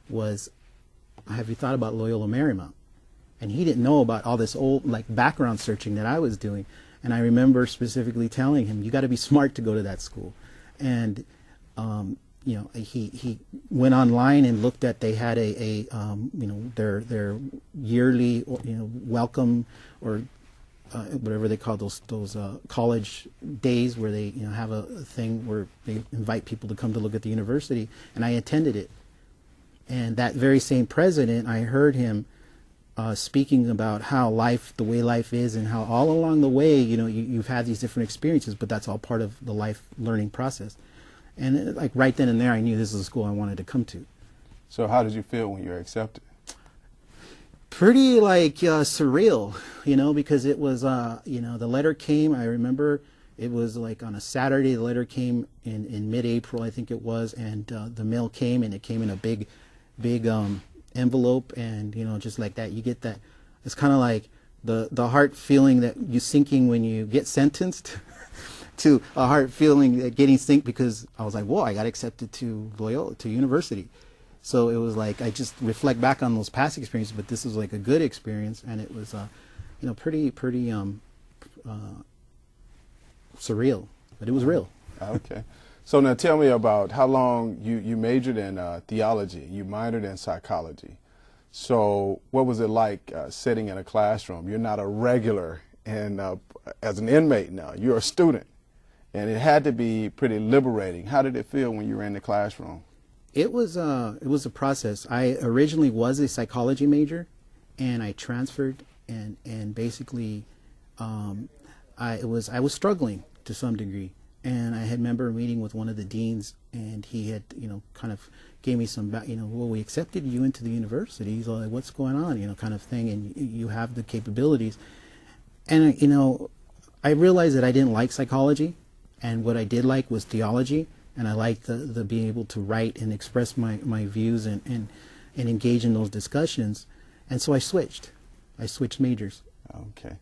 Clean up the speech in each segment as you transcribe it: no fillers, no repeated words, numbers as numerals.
was, have you thought about Loyola Marymount? And he didn't know about all this old like background searching that I was doing. And I remember specifically telling him, you got to be smart to go to that school. And you know, he went online and looked at, they had you know, their yearly, you know, welcome, or whatever they call those college days, where they, you know, have a thing where they invite people to come to look at the university, and I attended it. And that very same president, I heard him speaking about how the way life is, and how all along the way, you know, you've had these different experiences, but that's all part of the life learning process. And like right then and there, I knew this is a school I wanted to come to. So how did you feel when you were accepted? Pretty like surreal, you know, because it was, you know, the letter came, I remember it was like on a Saturday. The letter came in mid-April, I think it was, and the mail came, and it came in a big envelope, and, you know, just like that, you get that, it's kind of like the heart feeling that you sinking when you get sentenced to a heart feeling that getting synced, because I was like, whoa, I got accepted to Loyola, to university. So it was like, I just reflect back on those past experiences, but this was like a good experience, and it was, you know, pretty surreal, but it was real. Okay. So now tell me about how long you majored in theology, you minored in psychology. So what was it like sitting in a classroom? You're not a regular, and as an inmate now, you're a student, and it had to be pretty liberating. How did it feel when you were in the classroom? It was a process. I originally was a psychology major, and I transferred, and basically I was struggling to some degree. And I had remember meeting with one of the deans, and he had, you know, kind of gave me some, you know, well, we accepted you into the university. He's like, what's going on, you know, kind of thing, and you have the capabilities. And, you know, I realized that I didn't like psychology, and what I did like was theology, and I liked the being able to write and express my views and engage in those discussions. And so I switched majors. Okay.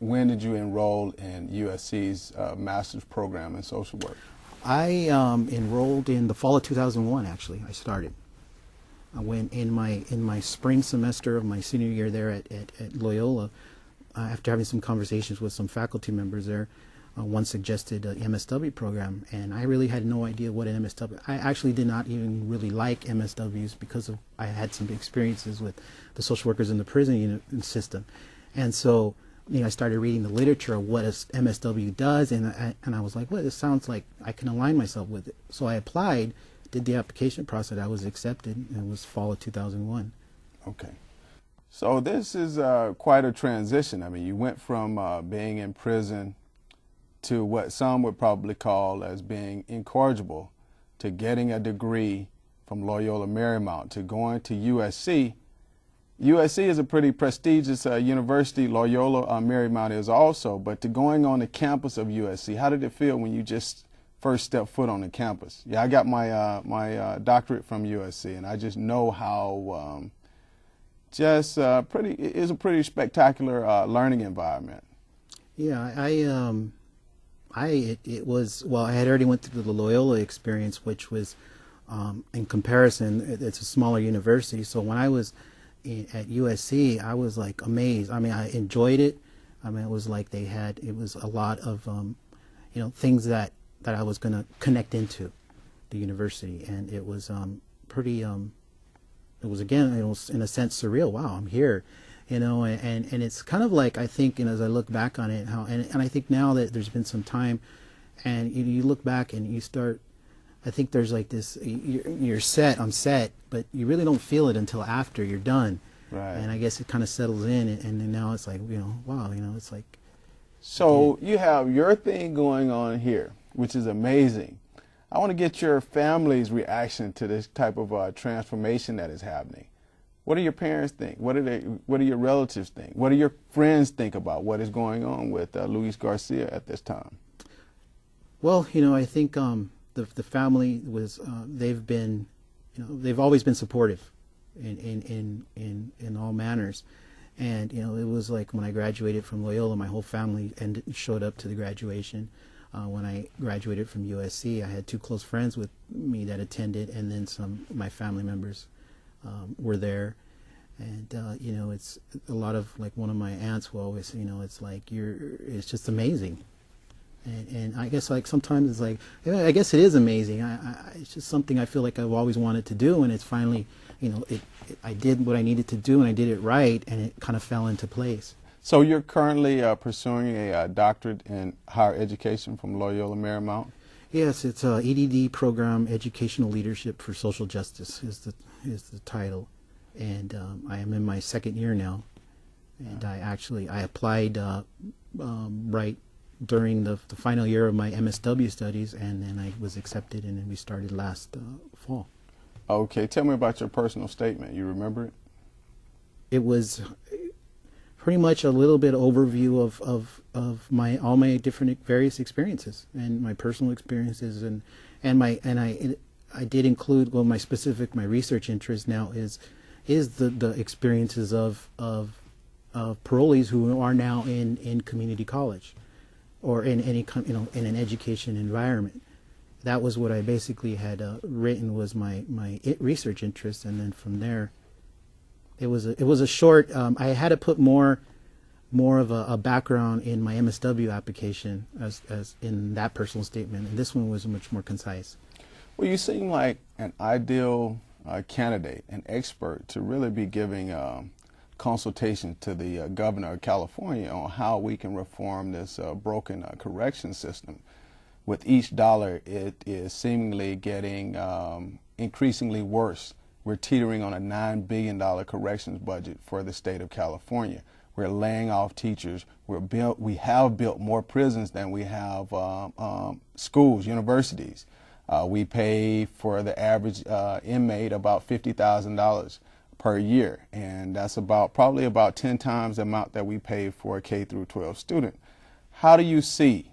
When did you enroll in USC's master's program in social work? I enrolled in the fall of 2001. Actually, I started. I went in my spring semester of my senior year there at Loyola. After having some conversations with some faculty members there, one suggested an MSW program, and I really had no idea what an MSW. I actually did not even really like MSWs because I had some experiences with the social workers in the prison system, and so, you know, I started reading the literature of what MSW does, and I was like, well, this sounds like I can align myself with it. So I applied, did the application process, I was accepted, and it was fall of 2001. Okay. So this is quite a transition. I mean, you went from being in prison to what some would probably call as being incorrigible, to getting a degree from Loyola Marymount, to going to USC. USC is a pretty prestigious university. Loyola Marymount is also, but to going on the campus of USC, how did it feel when you just first stepped foot on the campus? Yeah, I got my my doctorate from USC, and I just know how it is a pretty spectacular learning environment. Yeah, it was, well, I had already went through the Loyola experience, which was, in comparison, it's a smaller university. So when I was at USC, I was like amazed. I mean, I enjoyed it. I mean, it was like it was a lot of, you know, things that I was going to connect into the university. And it was pretty, it was, again, it was in a sense surreal. Wow, I'm here, you know, and it's kind of like, I think, and as I look back on it, how, and I think now that there's been some time, and you look back and you start, I think there's like this, you're set, I'm set, but you really don't feel it until after you're done. Right. And I guess it kind of settles in, and then now it's like, you know, wow, you know, it's like. So you have your thing going on here, which is amazing. I want to get your family's reaction to this type of transformation that is happening. What do your parents think? What do your relatives think? What do your friends think about what is going on with Luis Garcia at this time? Well, you know, I think the family was, they've been, you know, they've always been supportive in all manners. And, you know, it was like when I graduated from Loyola, my whole family showed up to the graduation. When I graduated from USC, I had two close friends with me that attended, and then my family members were there. And you know, it's a lot of, like, one of my aunts will always, you know, it's like it's just amazing. And I guess, like, sometimes it's like, yeah, I guess it is amazing. It's just something I feel like I've always wanted to do, and it's finally, you know, I did what I needed to do, and I did it right, and it kind of fell into place. So you're currently pursuing a doctorate in higher education from Loyola Marymount? Yes, it's a EDD program, Educational Leadership for Social Justice is the title. And I am in my second year now, and I applied right during the final year of my MSW studies, and then I was accepted, and then we started last fall. Okay, tell me about your personal statement. You remember it? It was pretty much a little bit overview of all my different various experiences and my personal experiences, and I did include, well, my research interest now is the experiences of parolees who are now in community college or in any, you know, in an education environment. That was what I basically had written, was my research interest, and then from there it was a short. I had to put more of a background in my MSW application as in that personal statement, and this one was much more concise. Well, you seem like an ideal candidate, an expert, to really be giving consultation to the governor of California on how we can reform this broken correction system. With each dollar, it is seemingly getting increasingly worse. We're teetering on a $9 billion corrections budget for the state of California. We're laying off teachers. We have built more prisons than we have schools, universities. We pay for the average inmate about $50,000 per year, and that's probably about 10 times the amount that we pay for a K through 12 student. How do you see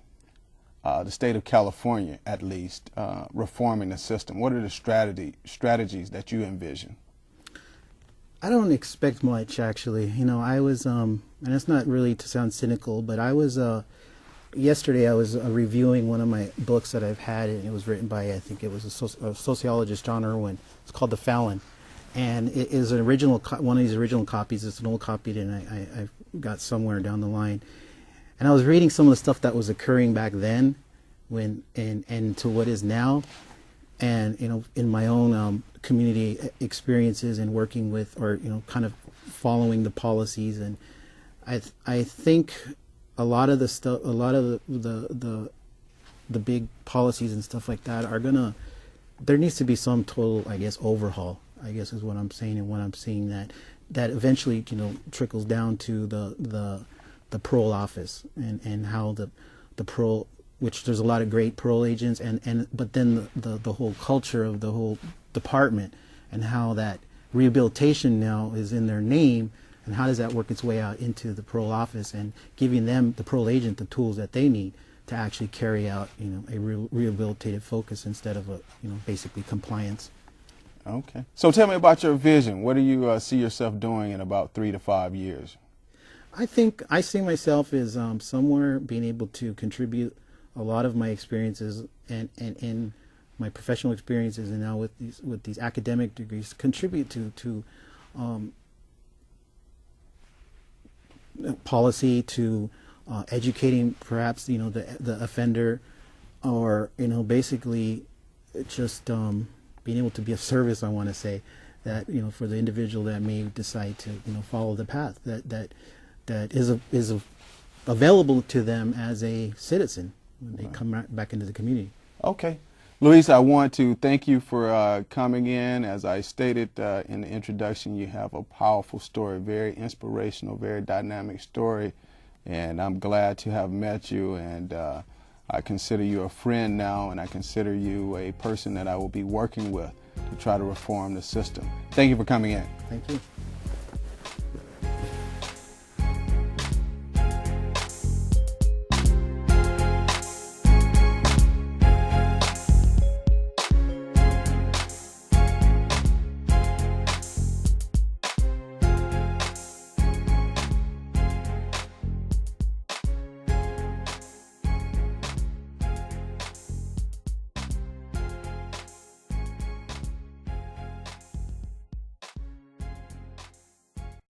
the state of California, at least, reforming the system? What are the strategies that you envision? I don't expect much, actually. You know, I was, and it's not really to sound cynical, but I was, yesterday I was reviewing one of my books that I've had, and it was written by, I think it was a sociologist, John Irwin. It's called The Fallon. And it is an original, one of these original copies. It's an old copy that I got somewhere down the line. And I was reading some of the stuff that was occurring back then, and to what is now, and, you know, in my own community experiences and working with, or, you know, kind of following the policies. And I think a lot of the stuff, a lot of the big policies and stuff like that there needs to be some total, I guess, overhaul, I guess, is what I'm saying, and what I'm seeing that eventually, you know, trickles down to the parole office, and how the parole, which there's a lot of great parole agents, but then the whole culture of the whole department, and how that rehabilitation now is in their name, and how does that work its way out into the parole office, and giving them, the parole agent, the tools that they need to actually carry out, you know, a rehabilitative focus instead of basically compliance. Okay. So tell me about your vision. What do you see yourself doing in about 3 to 5 years? I think I see myself as somewhere being able to contribute a lot of my experiences and my professional experiences, and now with these academic degrees, contribute to policy, to educating perhaps, you know, the offender, or, you know, basically just being able to be of service, I want to say, that, you know, for the individual that may decide to, you know, follow the path that is available to them as a citizen when they come back into the community. Okay. Luis, I want to thank you for coming in. As I stated in the introduction, you have a powerful story, very inspirational, very dynamic story, and I'm glad to have met you, and I consider you a friend now, and I consider you a person that I will be working with to try to reform the system. Thank you for coming in. Thank you.